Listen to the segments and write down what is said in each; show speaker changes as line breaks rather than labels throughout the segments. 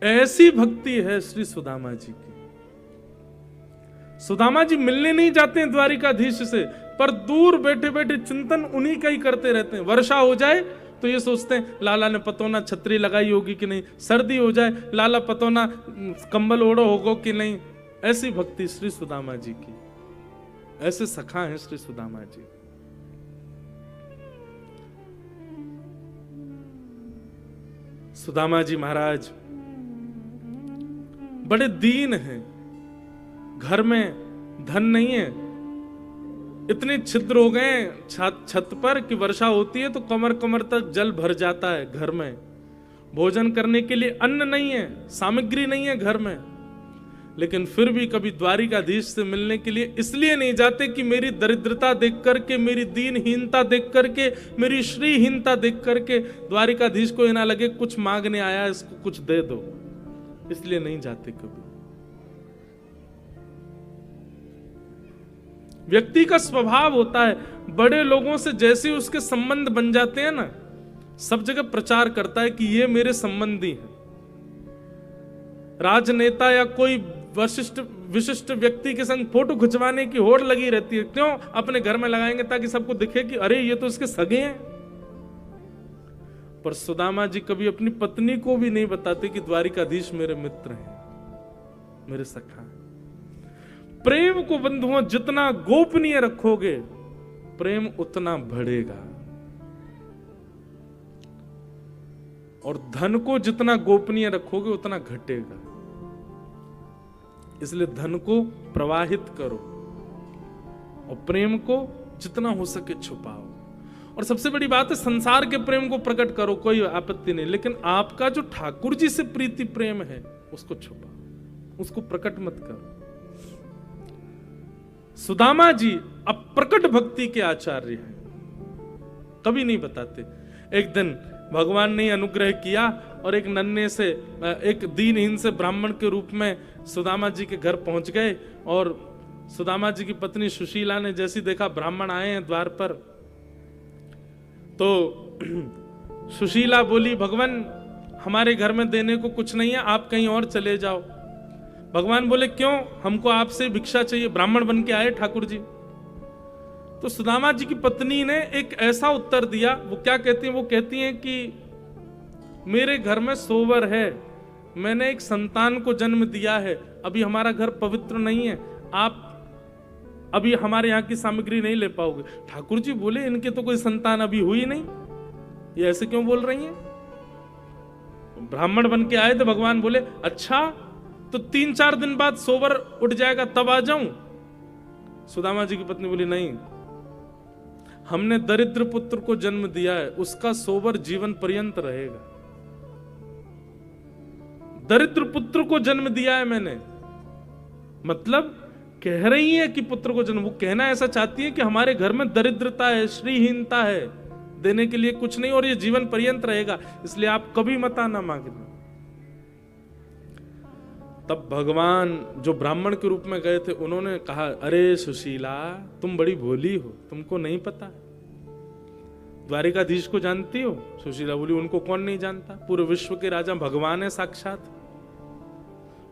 ऐसी भक्ति है श्री सुदामा जी की। सुदामा जी मिलने नहीं जाते हैं द्वारिकाधीश से, पर दूर बैठे बैठे चिंतन उन्हीं का ही करते रहते हैं। वर्षा हो जाए तो ये सोचते हैं लाला ने पतोना छतरी लगाई होगी कि नहीं, सर्दी हो जाए लाला पतोना कंबल ओढ़ो होगा कि नहीं। ऐसी भक्ति श्री सुदामा जी की, ऐसे सखा हैं श्री सुदामा जी। सुदामा जी महाराज बड़े दीन हैं, घर में धन नहीं है, इतने छिद्र हो गए छत पर कि वर्षा होती है तो कमर कमर तक जल भर जाता है। घर में भोजन करने के लिए अन्न नहीं है, सामग्री नहीं है घर में, लेकिन फिर भी कभी द्वारिकाधीश से मिलने के लिए इसलिए नहीं जाते कि मेरी दरिद्रता देख करके, मेरी दीनहीनता देख करके, मेरी श्रीहीनता देख करके द्वारिकाधीश को ये ना लगे कुछ मांगने आया इसको कुछ दे दो, इसलिए नहीं जाते कभी। व्यक्ति का स्वभाव होता है, बड़े लोगों से जैसे उसके संबंध बन जाते हैं ना, सब जगह प्रचार करता है कि ये मेरे संबंधी हैं। राजनेता या कोई विशिष्ट व्यक्ति के संग फोटो खिंचवाने की होड़ लगी रहती है, क्यों? अपने घर में लगाएंगे ताकि सबको दिखे कि अरे ये तो इसके सगे हैं। पर सुदामा जी कभी अपनी पत्नी को भी नहीं बताते कि द्वारिकाधीश मेरे मित्र हैं, मेरे सखा हैं। प्रेम को बंधुओं जितना गोपनीय रखोगे प्रेम उतना बढ़ेगा, और धन को जितना गोपनीय रखोगे उतना घटेगा। इसलिए धन को प्रवाहित करो और प्रेम को जितना हो सके छुपाओ। और सबसे बड़ी बात है, संसार के प्रेम को प्रकट करो, कोई आपत्ति नहीं, लेकिन आपका जो ठाकुर जी से प्रीति प्रेम है उसको छुपाओ, उसको प्रकट मत करो। सुदामा जी अप्रकट भक्ति के आचार्य हैं, कभी नहीं बताते। एक दिन भगवान ने अनुग्रह किया और एक नन्हे से, एक दीनहीन से ब्राह्मण के रूप में सुदामा जी के घर पहुंच गए। और सुदामा जी की पत्नी सुशीला ने जैसी देखा ब्राह्मण आए हैं द्वार पर, तो सुशीला बोली, भगवान हमारे घर में देने को कुछ नहीं है, आप कहीं और चले जाओ। भगवान बोले, क्यों? हमको आपसे भिक्षा चाहिए, ब्राह्मण बन के आए ठाकुर जी। तो सुदामा जी की पत्नी ने एक ऐसा उत्तर दिया, वो क्या कहती हैं? वो कहती हैं कि मेरे घर में सोवर है, मैंने एक संतान को जन्म दिया है, अभी हमारा घर पवित्र नहीं है, आप अभी हमारे यहाँ की सामग्री नहीं ले पाओगे। ठाकुर जी बोले, इनके तो कोई संतान अभी हुई नहीं, ये ऐसे क्यों बोल रही हैं? ब्राह्मण बन के आए थे। भगवान बोले, अच्छा तो 3-4 दिन बाद सोवर उठ जाएगा तब आ जाऊं? सुदामा जी की पत्नी बोली, नहीं, हमने दरिद्र पुत्र को जन्म दिया है, उसका सोवर जीवन पर्यंत रहेगा। दरिद्र पुत्र को जन्म दिया है मैंने, मतलब कह रही है कि पुत्र को जन्म, वो कहना ऐसा चाहती है कि हमारे घर में दरिद्रता है, श्रीहीनता है, देने के लिए कुछ नहीं, और ये जीवन पर्यंत रहेगा, इसलिए आप कभी मत आना मांगना। तब भगवान जो ब्राह्मण के रूप में गए थे, उन्होंने कहा, अरे सुशीला, तुम बड़ी भोली हो, तुमको नहीं पता, द्वारिकाधीश को जानती हो? सुशीला बोली, उनको कौन नहीं जानता, पूरे विश्व के राजा भगवान है साक्षात।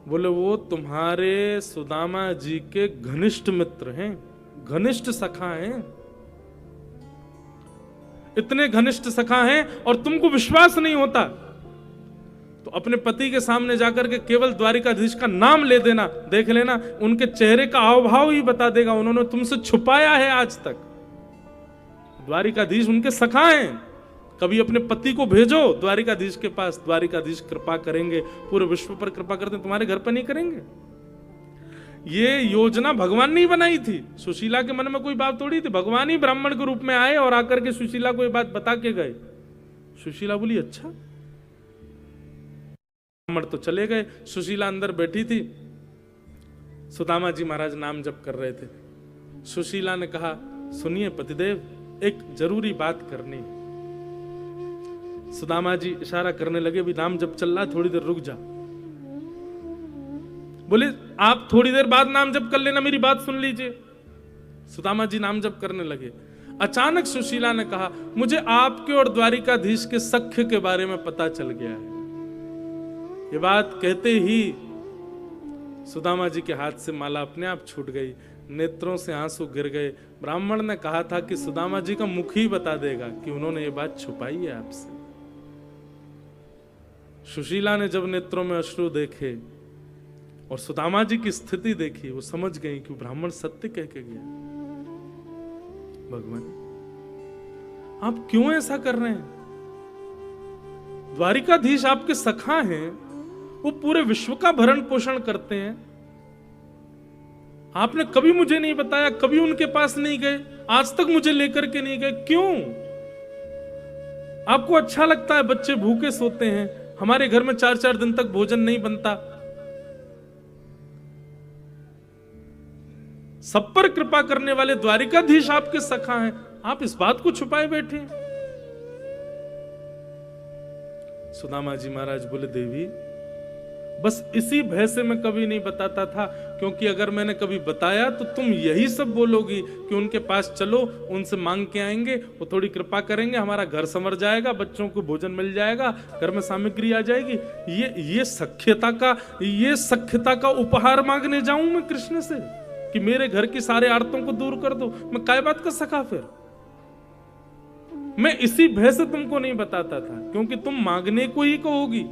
बोले, वो तुम्हारे सुदामा जी के घनिष्ठ मित्र हैं, घनिष्ठ सखा हैं, इतने घनिष्ठ सखा हैं, और तुमको विश्वास नहीं होता तो अपने पति के सामने जाकर के केवल द्वारिकाधीश का नाम ले देना, देख लेना, उनके चेहरे का हाव भाव ही बता देगा, उन्होंने तुमसे छुपाया है आज तक। द्वारिकाधीश उनके सखा हैं, कभी अपने पति को भेजो द्वारिकाधीश के पास, द्वारिकाधीश कृपा करेंगे, पूरे विश्व पर कृपा करते, तुम्हारे घर पर नहीं करेंगे। ये योजना भगवान ने बनाई थी, सुशीला के मन में कोई बात थोड़ी थी, भगवान ही ब्राह्मण के रूप में आए और आकर के सुशीला को ये बात बता के गए। सुशीला बोली, अच्छा। ब्राह्मण तो चले गए, सुशीला अंदर बैठी थी, सुदामा जी महाराज नाम जप कर रहे थे। सुशीला ने कहा, सुनिए पतिदेव, एक जरूरी बात करनी। सुदामा जी इशारा करने लगे, भी नाम जप चल रहा, थोड़ी देर रुक जा। बोले, आप थोड़ी देर बाद नाम जप कर लेना, मेरी बात सुन लीजिए। सुदामा जी नाम जप करने लगे। अचानक सुशीला ने कहा, मुझे आपके और द्वारिकाधीश के सख्य के बारे में पता चल गया है। ये बात कहते ही सुदामा जी के हाथ से माला अपने आप छूट गई, नेत्रों से आंसू गिर गए। ब्राह्मण ने कहा था कि सुदामा जी का मुख ही बता देगा कि उन्होंने ये बात छुपाई है आपसे। सुशीला ने जब नेत्रों में अश्रु देखे और सुदामा जी की स्थिति देखी, वो समझ गई कि ब्राह्मण सत्य कह के गया। भगवान आप क्यों ऐसा कर रहे हैं? द्वारिकाधीश आपके सखा हैं, वो पूरे विश्व का भरण पोषण करते हैं। आपने कभी मुझे नहीं बताया, कभी उनके पास नहीं गए, आज तक मुझे लेकर के नहीं गए, क्यों? आपको अच्छा लगता है बच्चे भूखे सोते हैं, हमारे घर में 4-4 दिन तक भोजन नहीं बनता। सब पर कृपा करने वाले द्वारिकाधीश आपके सखा हैं, आप इस बात को छुपाए बैठे हैं। सुदामा जी महाराज बोले, देवी बस इसी भय से मैं कभी नहीं बताता था, क्योंकि अगर मैंने कभी बताया तो तुम यही सब बोलोगी कि उनके पास चलो, उनसे मांग के आएंगे, वो थोड़ी कृपा करेंगे, हमारा घर संवर जाएगा, बच्चों को भोजन मिल जाएगा, घर में सामग्री आ जाएगी। ये सख्यता का उपहार मांगने जाऊं मैं कृष्ण से कि मेरे घर की सारे आर्तों को दूर कर दो? मैं काय बात का सखा फिर? मैं इसी भय से तुमको नहीं बताता था, क्योंकि तुम मांगने को ही कहोगी।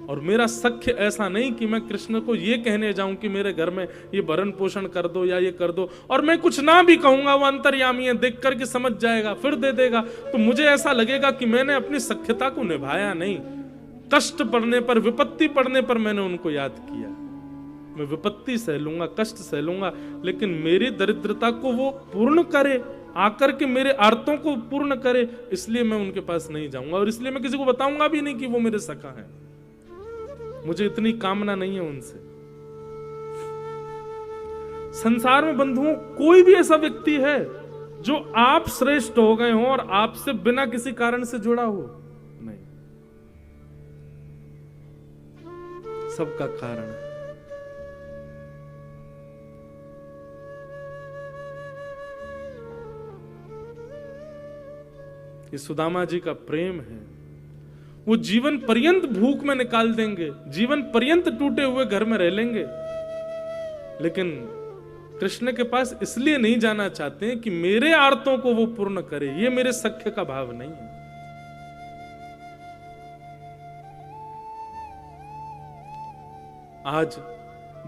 और मेरा सख्य ऐसा नहीं कि मैं कृष्ण को ये कहने जाऊं कि मेरे घर में ये भरण पोषण कर दो या ये कर दो, और मैं कुछ ना भी कहूंगा, वो अंतर्यामी है, देख करके समझ जाएगा, फिर दे देगा, तो मुझे ऐसा लगेगा कि मैंने अपनी सख्यता को निभाया नहीं। कष्ट पड़ने पर, विपत्ति पड़ने पर मैंने उनको याद किया। मैं विपत्ति सह लूंगा, कष्ट सह लूंगा, लेकिन मेरी दरिद्रता को वो पूर्ण करे, आकर के मेरे आर्तों को पूर्ण करे, इसलिए मैं उनके पास नहीं जाऊंगा, और इसलिए मैं किसी को बताऊंगा भी नहीं कि वो मेरे सखा हैं। मुझे इतनी कामना नहीं है उनसे। संसार में बंधुओं कोई भी ऐसा व्यक्ति है जो आप श्रेष्ठ हो गए हो और आपसे बिना किसी कारण से जुड़ा हो? नहीं, सबका कारण है। ये सुदामा जी का प्रेम है। वो जीवन पर्यंत भूख में निकाल देंगे, जीवन पर्यंत टूटे हुए घर में रह लेंगे, लेकिन कृष्ण के पास इसलिए नहीं जाना चाहते हैं कि मेरे आर्तों को वो पूर्ण करे। ये मेरे सख्य का भाव नहीं है। आज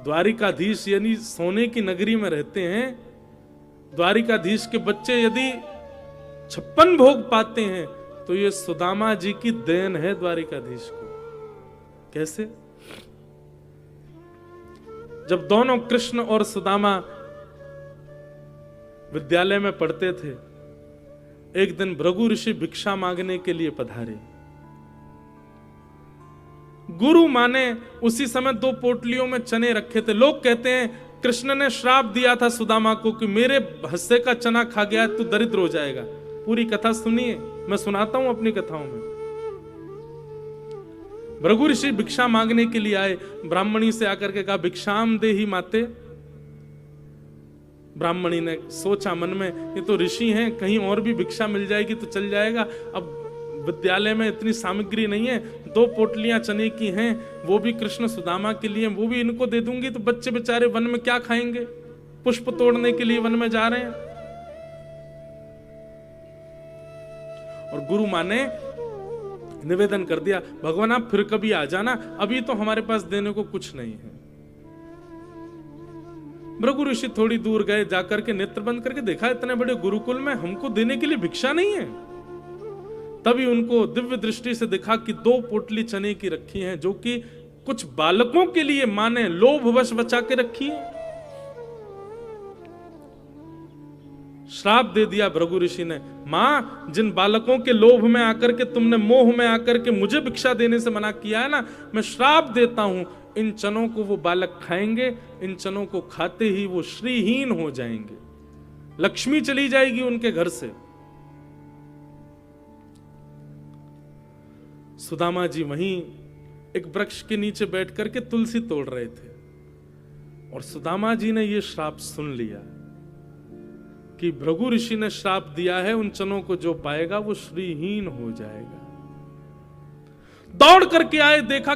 द्वारिकाधीश यानी सोने की नगरी में रहते हैं। द्वारिकाधीश के बच्चे यदि 56 भोग पाते हैं तो ये सुदामा जी की देन है द्वारिकाधीश को। कैसे? जब दोनों कृष्ण और सुदामा विद्यालय में पढ़ते थे, एक दिन भृगु ऋषि भिक्षा मांगने के लिए पधारे। गुरु माने उसी समय 2 पोटलियों में चने रखे थे। लोग कहते हैं कृष्ण ने श्राप दिया था सुदामा को कि मेरे हिस्से का चना खा गया तो दरिद्र हो जाएगा। पूरी कथा सुनिए, मैं सुनाता हूं अपनी कथाओं में। भृगु ऋषि भिक्षा मांगने के लिए आए। ब्राह्मणी से आकर के कहा, भिक्षाम देहि माते। ब्राह्मणी ने सोचा मन में, ये तो ऋषि हैं, कहीं और भी भिक्षा मिल जाएगी तो चल जाएगा। अब विद्यालय में इतनी सामग्री नहीं है, 2 पोटलियां चने की हैं, वो भी कृष्ण सुदामा के लिए, वो भी इनको दे दूंगी तो बच्चे बेचारे वन में क्या खाएंगे? पुष्प तोड़ने के लिए वन में जा रहे हैं। और गुरु माँ ने निवेदन कर दिया, भगवान आप फिर कभी आ जाना, अभी तो हमारे पास देने को कुछ नहीं है। भृगु ऋषि थोड़ी दूर गए, जाकर के नेत्र बंद करके देखा, इतने बड़े गुरुकुल में हमको देने के लिए भिक्षा नहीं है। तभी उनको दिव्य दृष्टि से दिखा कि 2 पोटली चने की रखी हैं, जो कि कुछ बालकों के लिए मां ने लोभवश बचा के रखी है। श्राप दे दिया भृगु ऋषि ने, मां जिन बालकों के लोभ में आकर के तुमने, मोह में आकर के मुझे भिक्षा देने से मना किया है ना, मैं श्राप देता हूं, इन चनों को वो बालक खाएंगे, इन चनों को खाते ही वो श्रीहीन हो जाएंगे, लक्ष्मी चली जाएगी उनके घर से। सुदामा जी वहीं एक वृक्ष के नीचे बैठ करके तुलसी तोड़ रहे थे और सुदामा जी ने यह श्राप सुन लिया कि भृगु ऋषि ने श्राप दिया है, उन चनों को जो पाएगा वो श्रीहीन हो जाएगा। दौड़ करके आए, देखा